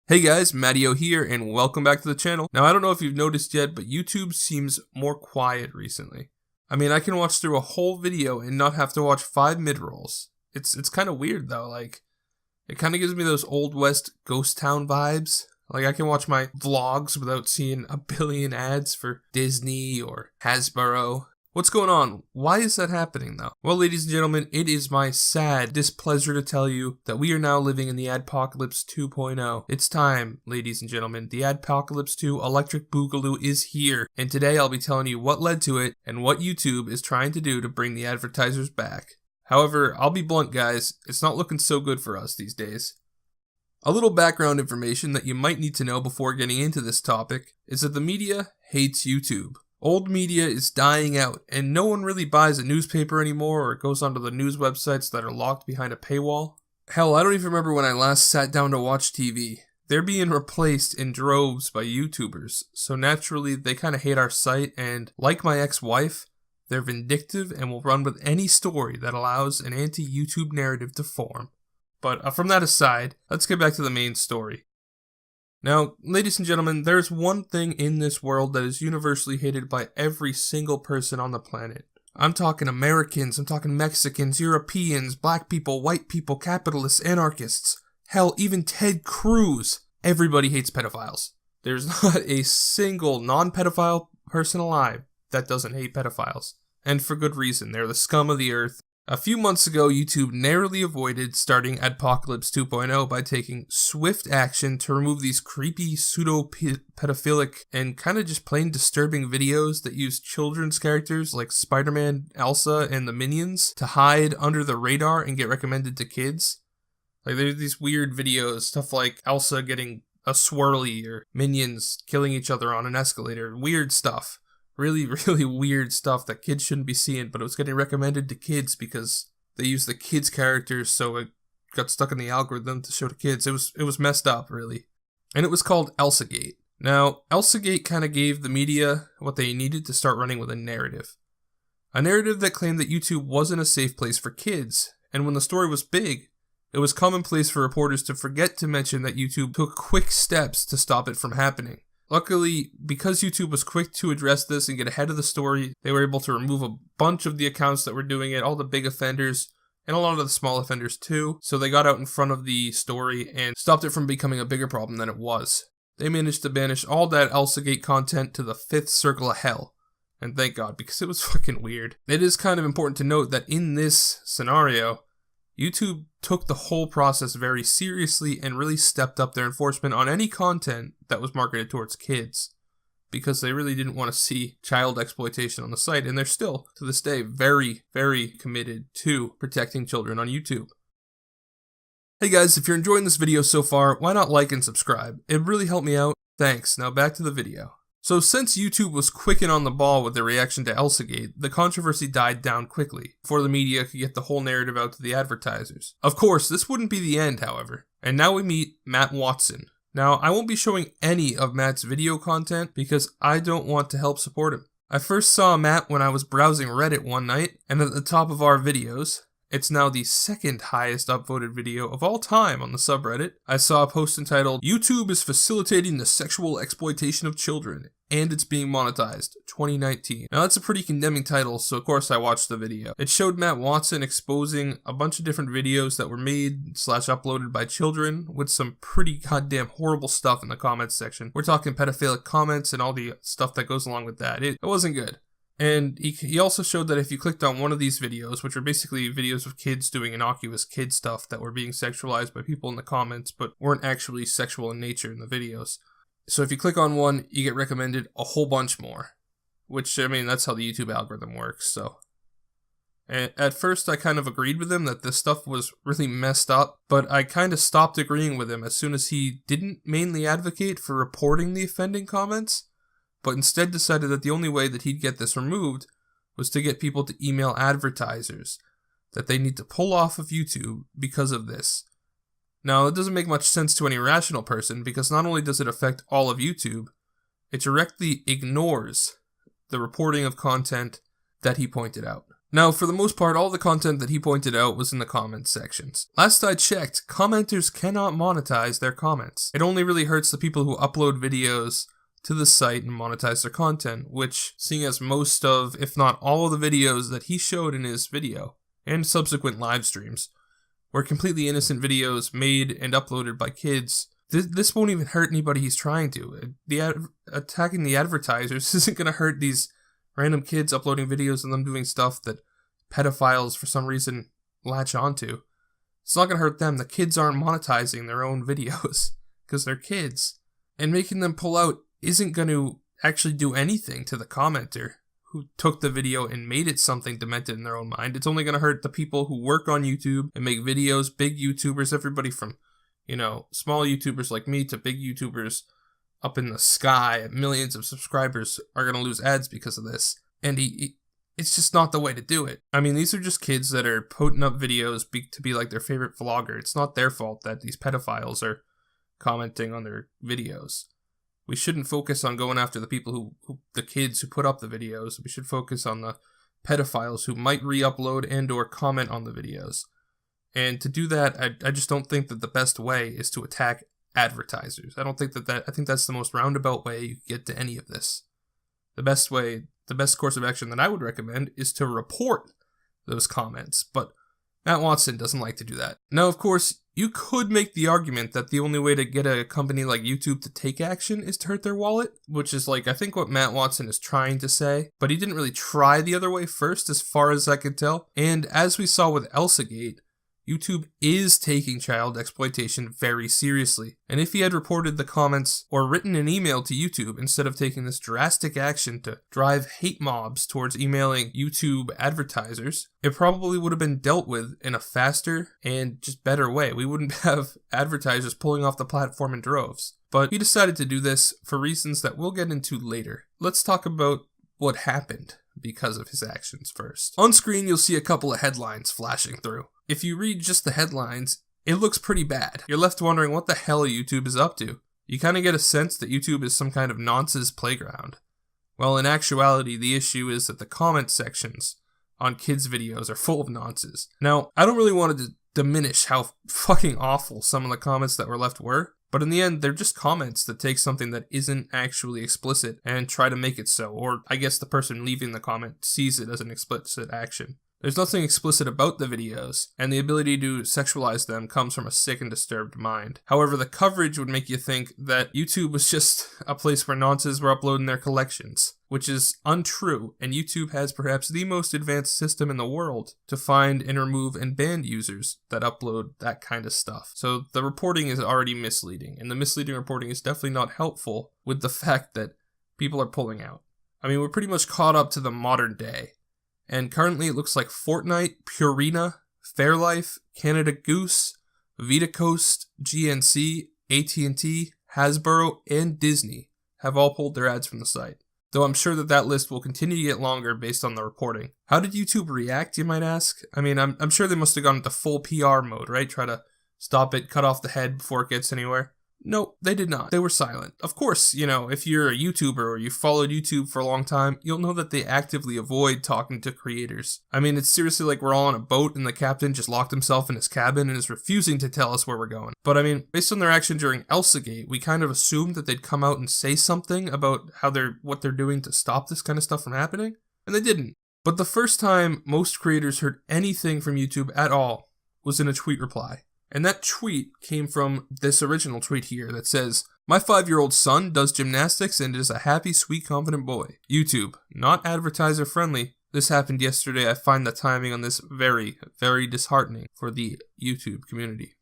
Hey guys, MattyO here, and welcome back to the channel. Now, I don't know if you've noticed yet, but YouTube seems more quiet recently. I mean, I can watch through a whole video and not have to watch 5 mid-rolls. It's kind of weird though, like, it kind of gives me those Old West ghost town vibes. Like, I can watch my vlogs without seeing a billion ads for Disney or Hasbro. What's going on? Why is that happening though? Well, ladies and gentlemen, it is my sad displeasure to tell you that we are now living in the Adpocalypse 2.0. It's time, ladies and gentlemen. The Adpocalypse 2 Electric Boogaloo is here, and today I'll be telling you what led to it and what YouTube is trying to do to bring the advertisers back. However, I'll be blunt guys, it's not looking so good for us these days. A little background information that you might need to know before getting into this topic is that the media hates YouTube. Old media is dying out, and no one really buys a newspaper anymore or goes onto the news websites that are locked behind a paywall. Hell, I don't even remember when I last sat down to watch TV. They're being replaced in droves by YouTubers, so naturally they kind of hate our site, and like my ex-wife, they're vindictive and will run with any story that allows an anti-YouTube narrative to form. But from that aside, let's get back to the main story. Now, ladies and gentlemen, there's one thing in this world that is universally hated by every single person on the planet. I'm talking Americans, I'm talking Mexicans, Europeans, black people, white people, capitalists, anarchists. Hell, even Ted Cruz. Everybody hates pedophiles. There's not a single non-pedophile person alive that doesn't hate pedophiles. And for good reason, they're the scum of the earth. A few months ago, YouTube narrowly avoided starting Adpocalypse 2.0 by taking swift action to remove these creepy, pseudo-pedophilic, and kind of just plain disturbing videos that use children's characters like Spider-Man, Elsa, and the Minions to hide under the radar and get recommended to kids. Like, there's these weird videos, stuff like Elsa getting a swirly or Minions killing each other on an escalator, weird stuff. Really weird stuff that kids shouldn't be seeing, but it was getting recommended to kids because they used the kids' characters, so it got stuck in the algorithm to show to kids. It was messed up, really. And it was called Elsagate. Now, Elsagate kind of gave the media what they needed to start running with a narrative. A narrative that claimed that YouTube wasn't a safe place for kids, and when the story was big, it was commonplace for reporters to forget to mention that YouTube took quick steps to stop it from happening. Luckily, because YouTube was quick to address this and get ahead of the story, they were able to remove a bunch of the accounts that were doing it, all the big offenders, and a lot of the small offenders too. So they got out in front of the story and stopped it from becoming a bigger problem than it was. They managed to banish all that Elsagate content to the 5th circle of hell. And thank God, because it was fucking weird. It is kind of important to note that in this scenario, YouTube took the whole process very seriously and really stepped up their enforcement on any content that was marketed towards kids, because they really didn't want to see child exploitation on the site, and they're still, to this day, very, very committed to protecting children on YouTube. Hey guys, if you're enjoying this video so far, why not like and subscribe? It really helped me out. Thanks. Now back to the video. So since YouTube was quick and on the ball with their reaction to Elsagate, the controversy died down quickly, before the media could get the whole narrative out to the advertisers. Of course, this wouldn't be the end, however. And now we meet Matt Watson. Now, I won't be showing any of Matt's video content because I don't want to help support him. I first saw Matt when I was browsing Reddit one night, and at the top of our videos, it's now the 2nd highest upvoted video of all time on the subreddit, I saw a post entitled, "YouTube is facilitating the sexual exploitation of children, and it's being monetized, 2019. Now that's a pretty condemning title, so of course I watched the video. It showed Matt Watson exposing a bunch of different videos that were made / uploaded by children with some pretty goddamn horrible stuff in the comments section. We're talking pedophilic comments and all the stuff that goes along with that. It wasn't good. And he also showed that if you clicked on one of these videos, which are basically videos of kids doing innocuous kid stuff that were being sexualized by people in the comments, but weren't actually sexual in nature in the videos. So if you click on one, you get recommended a whole bunch more. Which, I mean, that's how the YouTube algorithm works, so. And at first, I kind of agreed with him that this stuff was really messed up, but I kind of stopped agreeing with him as soon as he didn't mainly advocate for reporting the offending comments, but instead decided that the only way that he'd get this removed was to get people to email advertisers that they need to pull off of YouTube because of this. Now, it doesn't make much sense to any rational person because not only does it affect all of YouTube, it directly ignores the reporting of content that he pointed out. Now, for the most part, all the content that he pointed out was in the comments sections. Last I checked, commenters cannot monetize their comments. It only really hurts the people who upload videos to the site and monetize their content, which, seeing as most of, if not all of the videos that he showed in his video, and subsequent live streams, were completely innocent videos made and uploaded by kids, this won't even hurt anybody he's trying to. Attacking the advertisers isn't going to hurt these random kids uploading videos and them doing stuff that pedophiles for some reason latch onto. It's not going to hurt them. The kids aren't monetizing their own videos because they're kids. And making them pull out isn't going to actually do anything to the commenter who took the video and made it something demented in their own mind. It's only going to hurt the people who work on YouTube and make videos, big YouTubers, everybody from, small YouTubers like me to big YouTubers up in the sky, millions of subscribers are going to lose ads because of this. And it's just not the way to do it. I mean, these are just kids that are putting up videos to be like their favorite vlogger. It's not their fault that these pedophiles are commenting on their videos. We shouldn't focus on going after the people the kids who put up the videos. We should focus on the pedophiles who might re-upload and or comment on the videos. And to do that, I just don't think that the best way is to attack advertisers. I don't think I think that's the most roundabout way you get to any of this. The best course of action that I would recommend is to report those comments, but Matt Watson doesn't like to do that. Now, of course, you could make the argument that the only way to get a company like YouTube to take action is to hurt their wallet, which is I think what Matt Watson is trying to say, but he didn't really try the other way first as far as I could tell. And as we saw with Elsagate, YouTube is taking child exploitation very seriously. And if he had reported the comments or written an email to YouTube instead of taking this drastic action to drive hate mobs towards emailing YouTube advertisers, it probably would have been dealt with in a faster and just better way. We wouldn't have advertisers pulling off the platform in droves. But he decided to do this for reasons that we'll get into later. Let's talk about what happened because of his actions first. On screen, you'll see a couple of headlines flashing through. If you read just the headlines, it looks pretty bad. You're left wondering what the hell YouTube is up to. You kind of get a sense that YouTube is some kind of nonsense playground. Well, in actuality, the issue is that the comment sections on kids' videos are full of nonsense. Now, I don't really want to diminish how fucking awful some of the comments that were left were, but in the end, they're just comments that take something that isn't actually explicit and try to make it so, or I guess the person leaving the comment sees it as an explicit action. There's nothing explicit about the videos, and the ability to sexualize them comes from a sick and disturbed mind. However, the coverage would make you think that YouTube was just a place where nonces were uploading their collections, which is untrue, and YouTube has perhaps the most advanced system in the world to find and remove and ban users that upload that kind of stuff. So the reporting is already misleading, and the misleading reporting is definitely not helpful with the fact that people are pulling out. I mean, we're pretty much caught up to the modern day. And currently it looks like Fortnite, Purina, Fairlife, Canada Goose, VitaCoast, GNC, AT&T, Hasbro, and Disney have all pulled their ads from the site. Though I'm sure that list will continue to get longer based on the reporting. How did YouTube react, you might ask? I mean, I'm sure they must have gone into full PR mode, right? Try to stop it, cut off the head before it gets anywhere. No, they did not. They were silent. Of course, if you're a YouTuber or you followed YouTube for a long time, you'll know that they actively avoid talking to creators. I mean, it's seriously like we're all on a boat and the captain just locked himself in his cabin and is refusing to tell us where we're going. But I mean, based on their action during Elsagate, we kind of assumed that they'd come out and say something about what they're doing to stop this kind of stuff from happening, and they didn't. But the first time most creators heard anything from YouTube at all was in a tweet reply. And that tweet came from this original tweet here that says, "My 5-year-old son does gymnastics and is a happy, sweet, confident boy. YouTube, not advertiser friendly. This happened yesterday. I find the timing on this very, very disheartening for the YouTube community."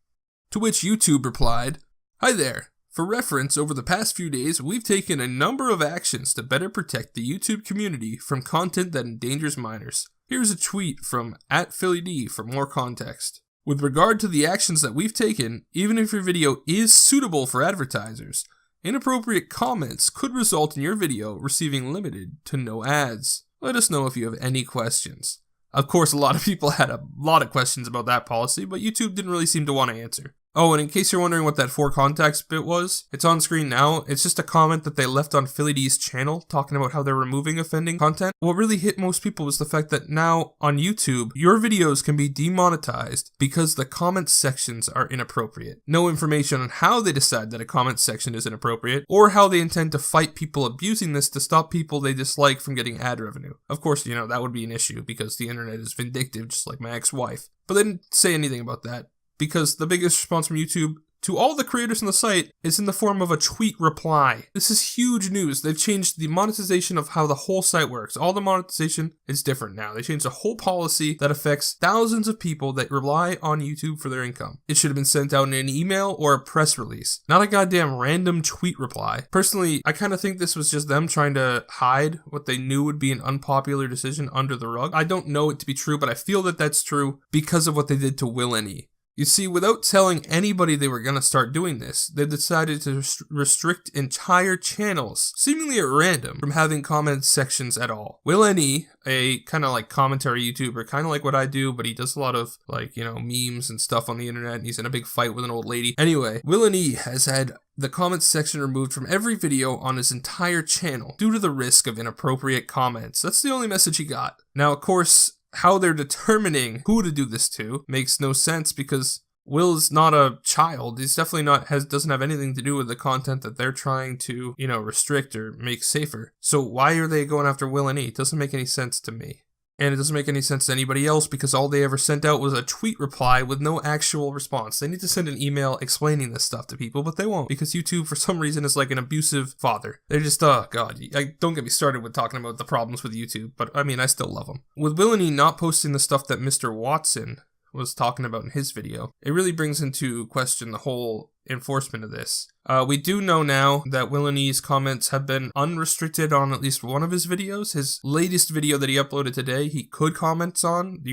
To which YouTube replied, "Hi there. For reference, over the past few days, we've taken a number of actions to better protect the YouTube community from content that endangers minors. Here's a tweet from @PhillyD for more context. With regard to the actions that we've taken, even if your video is suitable for advertisers, inappropriate comments could result in your video receiving limited to no ads. Let us know if you have any questions." Of course, a lot of people had a lot of questions about that policy, but YouTube didn't really seem to want to answer. Oh, and in case you're wondering what that for contacts bit was, it's on screen now. It's just a comment that they left on Philly D's channel talking about how they're removing offending content. What really hit most people was the fact that now on YouTube, your videos can be demonetized because the comment sections are inappropriate. No information on how they decide that a comment section is inappropriate, or how they intend to fight people abusing this to stop people they dislike from getting ad revenue. Of course, that would be an issue because the internet is vindictive, just like my ex-wife. But they didn't say anything about that, because the biggest response from YouTube to all the creators on the site is in the form of a tweet reply. This is huge news. They've changed the monetization of how the whole site works. All the monetization is different now. They changed a whole policy that affects thousands of people that rely on YouTube for their income. It should have been sent out in an email or a press release, not a goddamn random tweet reply. Personally, I kind of think this was just them trying to hide what they knew would be an unpopular decision under the rug. I don't know it to be true, but I feel that that's true because of what they did to Will and E. You see, without telling anybody they were going to start doing this, they decided to restrict entire channels, seemingly at random, from having comment sections at all. Will and E, a kind of like commentary YouTuber, kind of like what I do, but he does a lot of memes and stuff on the internet, and he's in a big fight with an old lady. Anyway, Will and E has had the comments section removed from every video on his entire channel due to the risk of inappropriate comments. That's the only message he got. Now, of course, how they're determining who to do this to makes no sense because Will's not a child. He's definitely doesn't have anything to do with the content that they're trying to, restrict or make safer. So why are they going after Will and E? It doesn't make any sense to me. And it doesn't make any sense to anybody else because all they ever sent out was a tweet reply with no actual response. They need to send an email explaining this stuff to people, but they won't because YouTube, for some reason, is like an abusive father. They're just, oh god, don't get me started with talking about the problems with YouTube, but I still love them. With Will and E not posting the stuff that Mr. Watson was talking about in his video, it really brings into question the whole enforcement of this. We do know now that Will and E's comments have been unrestricted on at least one of his videos. His latest video that he uploaded today, you could comment on,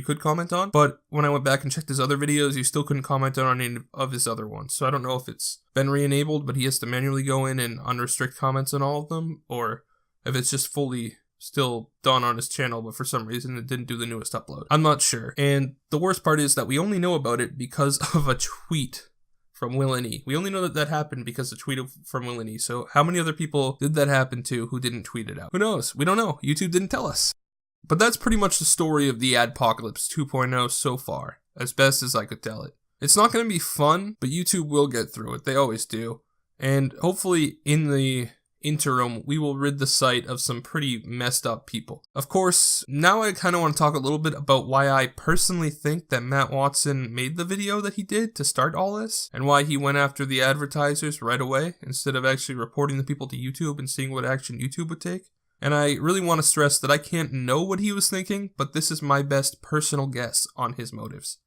but when I went back and checked his other videos, you still couldn't comment on any of his other ones. So I don't know if it's been re-enabled, but he has to manually go in and unrestrict comments on all of them, or if it's just fully still done on his channel, but for some reason it didn't do the newest upload. I'm not sure. And the worst part is that we only know about it because of a tweet from Will and E. We only know that happened because of a tweet from Will and E. So how many other people did that happen to who didn't tweet it out? Who knows? We don't know. YouTube didn't tell us. But that's pretty much the story of the Adpocalypse 2.0 so far, as best as I could tell it. It's not going to be fun, but YouTube will get through it. They always do. And hopefully in the interim, we will rid the site of some pretty messed up people. Of course, now I kind of want to talk a little bit about why I personally think that Matt Watson made the video that he did to start all this, and why he went after the advertisers right away instead of actually reporting the people to YouTube and seeing what action YouTube would take. And I really want to stress that I can't know what he was thinking, but this is my best personal guess on his motives.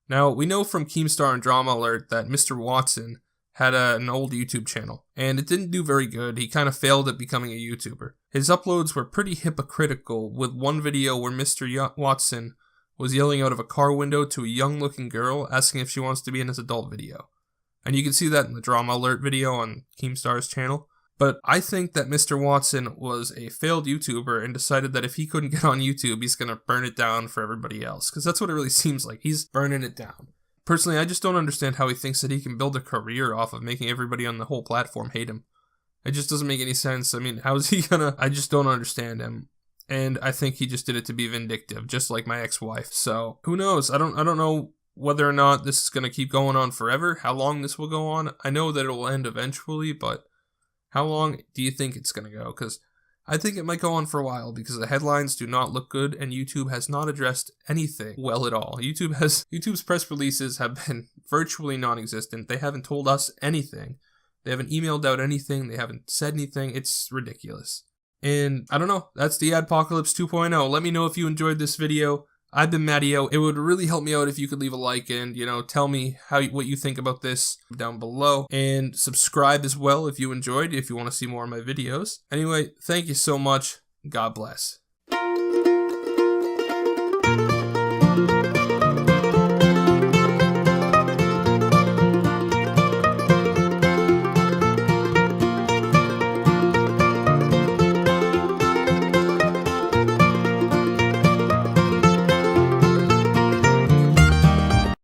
Now, we know from Keemstar and Drama Alert that Mr. Watson had an old YouTube channel, and it didn't do very good. He kind of failed at becoming a YouTuber. His uploads were pretty hypocritical, with one video where Mr. Watson was yelling out of a car window to a young-looking girl, asking if she wants to be in his adult video. And you can see that in the Drama Alert video on Keemstar's channel. But I think that Mr. Watson was a failed YouTuber and decided that if he couldn't get on YouTube, he's going to burn it down for everybody else, because that's what it really seems like. He's burning it down. Personally, I just don't understand how he thinks that he can build a career off of making everybody on the whole platform hate him. It just doesn't make any sense. How is he gonna... I just don't understand him. And I think he just did it to be vindictive, just like my ex-wife. So, who knows? I don't know whether or not this is gonna keep going on forever, how long this will go on. I know that it will end eventually, but how long do you think it's gonna go? Because I think it might go on for a while because the headlines do not look good and YouTube has not addressed anything well at all. YouTube's press releases have been virtually non-existent. They haven't told us anything. They haven't emailed out anything. They haven't said anything. It's ridiculous. And I don't know. That's the Adpocalypse 2.0. Let me know if you enjoyed this video. I've been MattyO. It would really help me out if you could leave a like and, tell me what you think about this down below. And subscribe as well if you enjoyed, if you want to see more of my videos. Anyway, thank you so much. God bless.